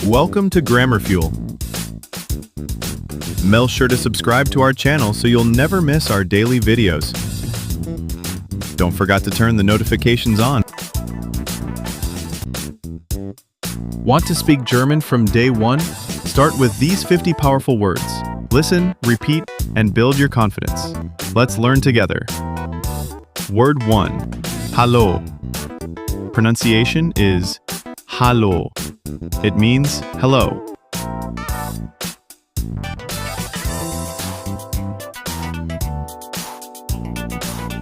Welcome to Grammar Fuel. Make sure to subscribe to our channel so you'll never miss our daily videos. Don't forget to turn the notifications on. Want to speak German from day one? Start with these 50 powerful words. Listen, repeat, and build your confidence. Let's learn together. Word 1. Hallo. Pronunciation is Hallo. It means hello.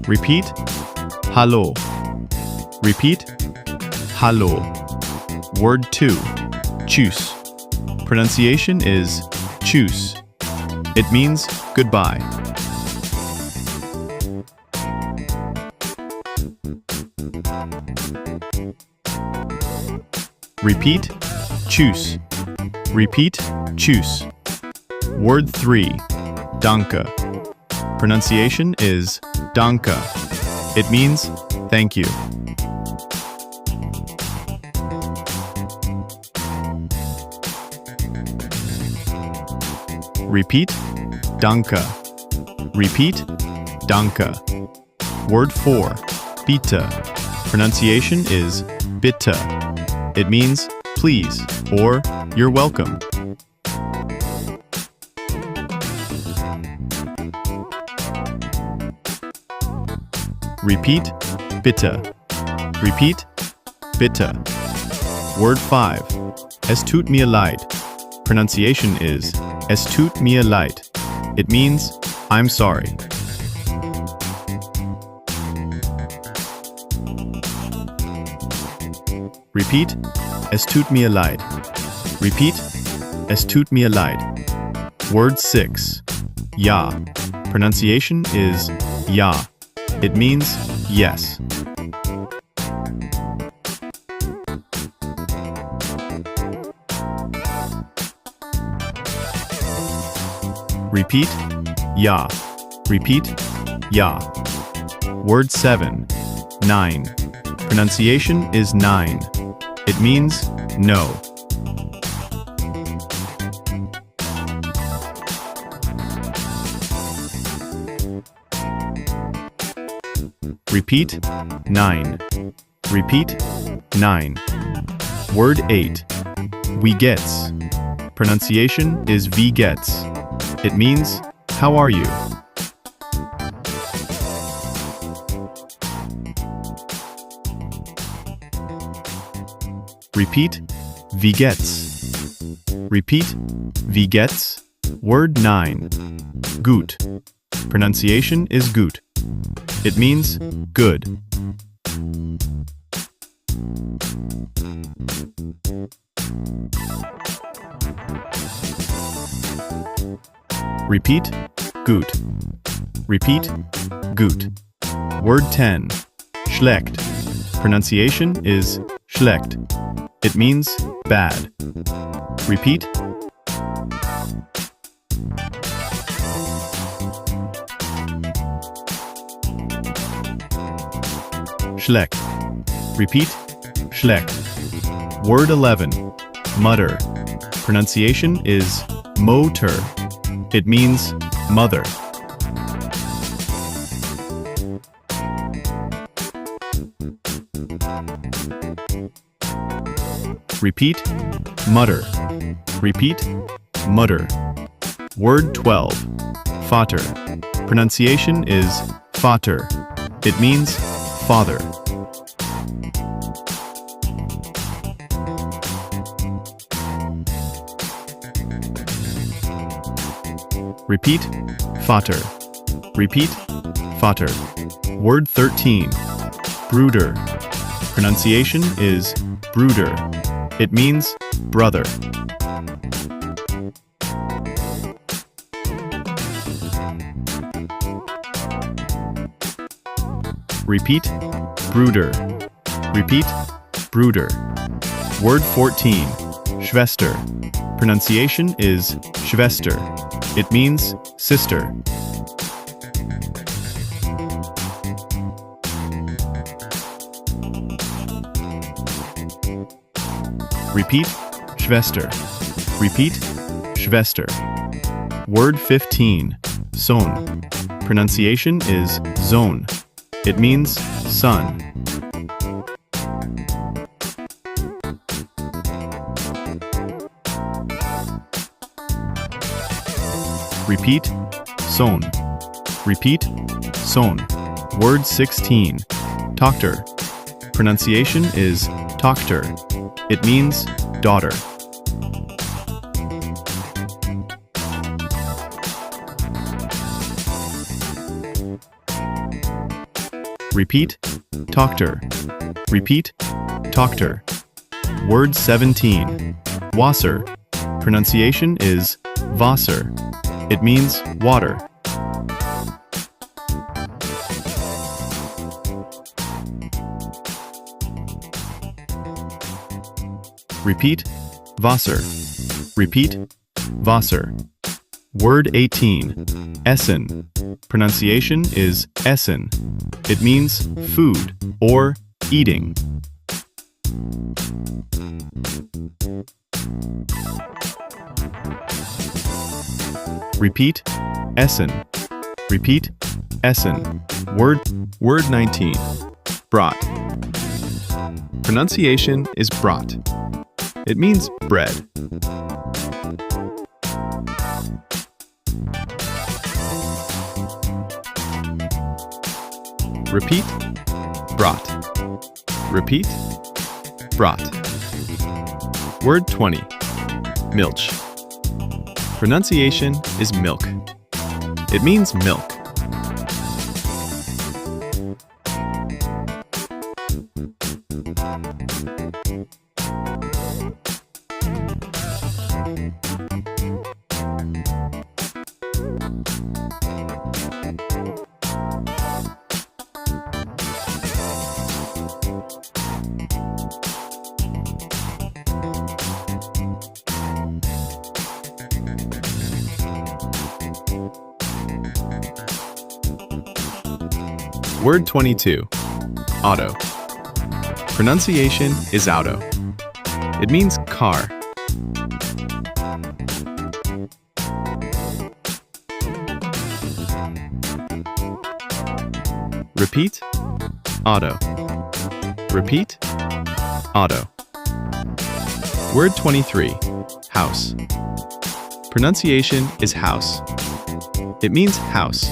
Repeat, Hallo. Repeat, Hallo. Word 2. Tschüss. Pronunciation is Tschüss. It means goodbye. Repeat, Tschüss. Repeat, Tschüss. Word 3. Danke. Pronunciation is Danke. It means thank you. Repeat, Danke. Repeat, Danke. Word 4. Bitte. Pronunciation is Bitte. It means please or you're welcome. Repeat, Bitte. Repeat, Bitte. Word 5. Es tut mir leid. Pronunciation is Es tut mir leid. It means I'm sorry. Repeat, Es tut mir leid. Repeat, Es tut mir leid. Word 6. Ja. Pronunciation is Ja. It means yes. Repeat, Ja. Repeat, Ja. Word 7. Nein. Pronunciation is Nein. It means no. Repeat, Nein. Repeat, Nein. Word 8. Wie geht's? Pronunciation is Wie geht's. It means how are you? Repeat, Wie geht's? Repeat, Wie geht's? Word 9. Gut. Pronunciation is gut. It means good. Repeat, gut. Repeat, gut. Word 10. Schlecht. Pronunciation is schlecht. It means bad. Repeat. Schlecht. Repeat. Schlecht. Word 11. Mutter. Pronunciation is Motor. It means mother. Repeat, mutter. Repeat, mutter. Word 12. Vater. Pronunciation is Vater. It means father. Repeat, Vater. Repeat, Vater. Word 13. Bruder. Pronunciation is Bruder. It means brother. Repeat, Bruder. Repeat, Bruder. Word 14. Schwester. Pronunciation is Schwester. It means sister. Repeat, Schwester. Repeat, Schwester. Word 15, Sohn. Pronunciation is Sohn. It means son. Repeat, Sohn. Repeat, Sohn. Word 16, Tochter. Pronunciation is Tochter. It means daughter. Repeat, Tochter. Repeat, Tochter. Word 17, Wasser. Pronunciation is Wasser. It means water. Repeat, Wasser. Repeat, Wasser. Word 18, Essen. Pronunciation is Essen. It means food or eating. Repeat, Essen. Repeat, Essen. Word 19, Brat. Pronunciation is Brat. It means bread. Repeat, Brat. Repeat, Brat. Word 20, Milch. Pronunciation is milk. It means milk. Word 22, Auto. Pronunciation is Auto. It means car. Repeat, Auto. Repeat, Auto. Word 23, House. Pronunciation is house. It means house.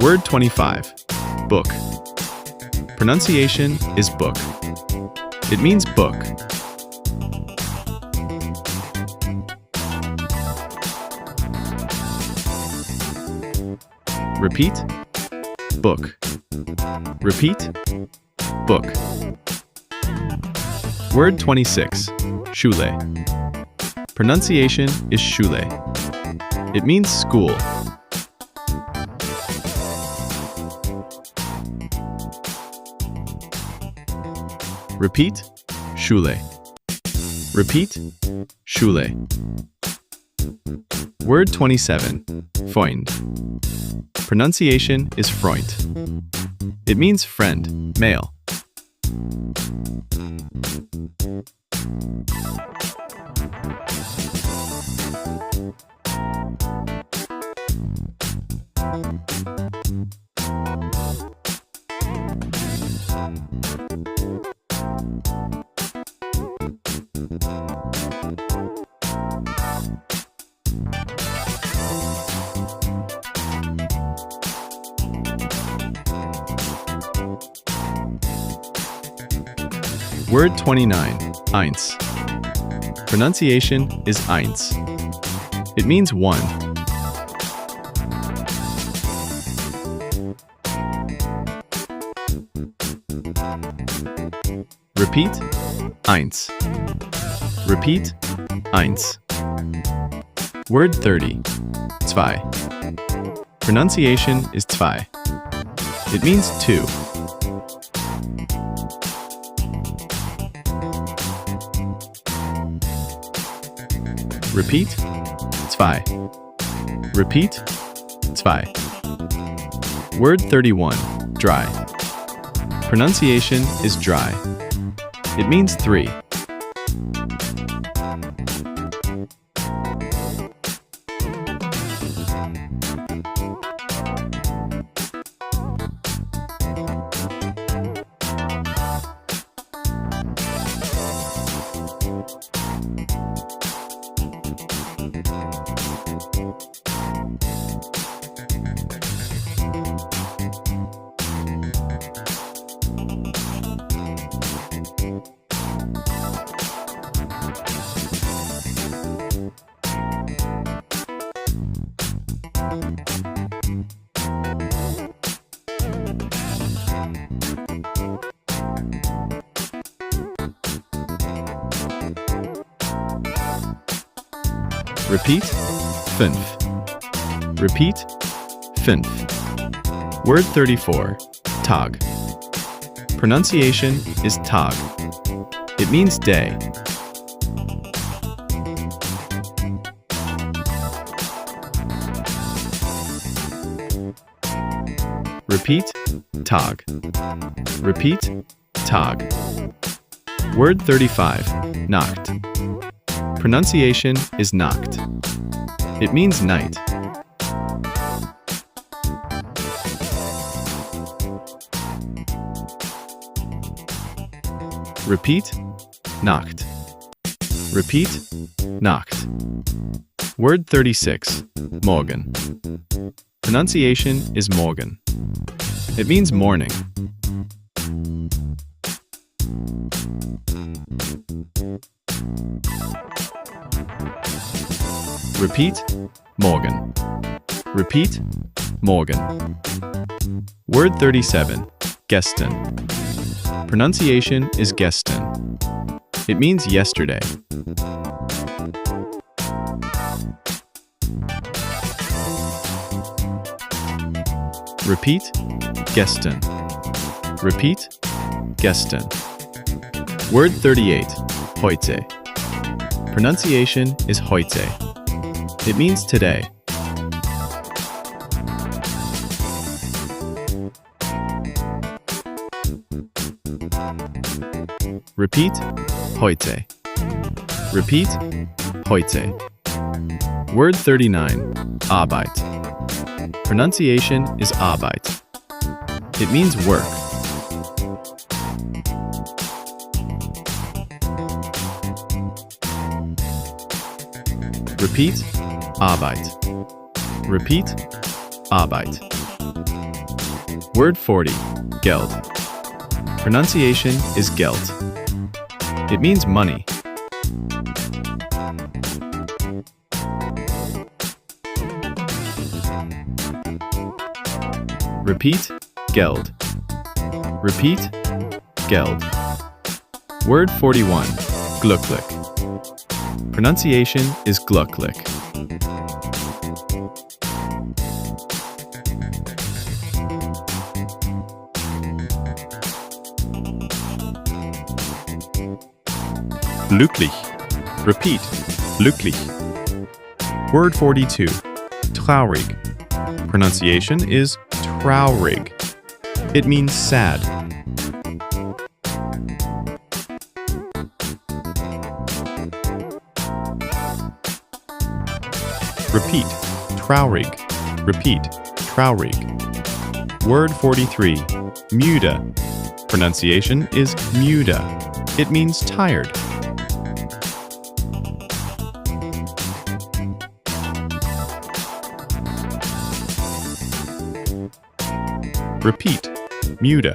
Word 25, Book. Pronunciation is book. It means book. Repeat, book. Repeat, book. Word 26, Schule. Pronunciation is Schule. It means school. Repeat, Schule. Repeat, Schule. Word 27, Freund. Pronunciation is Freund. It means friend, male. Word 29, Eins. Pronunciation is eins. It means one. Repeat. Eins. Repeat. Eins. Word 30. Zwei. Pronunciation is zwei. It means two. Repeat. Zwei. Repeat. Zwei. Word 31. Dry. Pronunciation is dry. It means three. Repeat. Fünf. Repeat. Fünf. Word 34. Tag. Pronunciation is Tag. It means day. Repeat. Tag. Repeat. Tag. Word 35. Nacht. Pronunciation is Nacht. It means night. Repeat. Nacht. Repeat. Nacht. Word 36. Morgen. Pronunciation is Morgen. It means morning. Repeat. Morgen. Repeat. Morgen. Word 37. Gestern. Pronunciation is gestern. It means yesterday. Repeat. Gestern. Repeat. Gestern. Word 38. Heute. Pronunciation is heute. It means today. Repeat. Heute. Repeat. Heute. Word 39. Arbeit. Pronunciation is Arbeit. It means work. Repeat. Arbeit. Repeat. Arbeit. Word 40. Geld. Pronunciation is Geld. It means money. Repeat. Geld. Repeat. Geld. Word 41. Glücklich. Pronunciation is glücklich. Glücklich. Repeat. Glücklich. Word 42. Traurig. Pronunciation is traurig. It means sad. Repeat. Traurig. Repeat. Traurig. Word 43. Müde. Pronunciation is müde. It means tired. Repeat. Müde.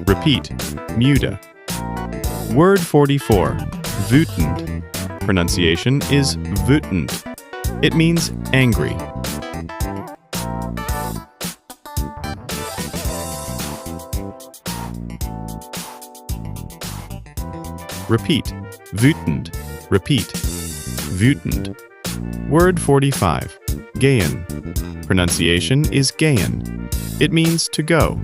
Repeat. Müde. Word 44. Wütend. Pronunciation is wütend. It means angry. Repeat. Wütend. Repeat. Wütend. Word 45. Gehen. Pronunciation is gehen. It means to go.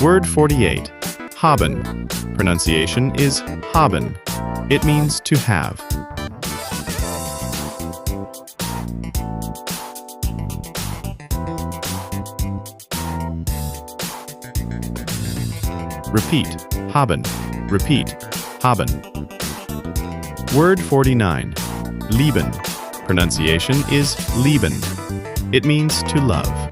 Word 48. Haben. Pronunciation is haben. It means to have. Repeat. Haben. Repeat. Haben. Word 49. Lieben. Pronunciation is lieben. It means to love.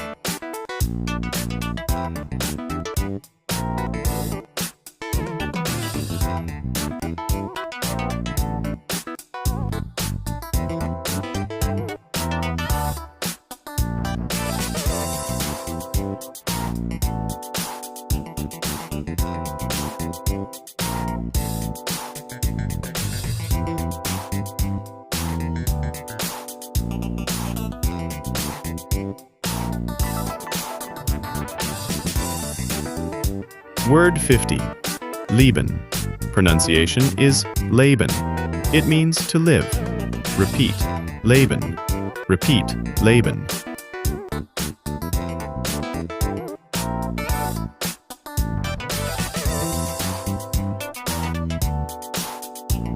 Word 50. Leben. Pronunciation is Leben. It means to live. Repeat. Leben. Repeat. Leben.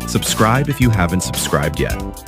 Subscribe if you haven't subscribed yet.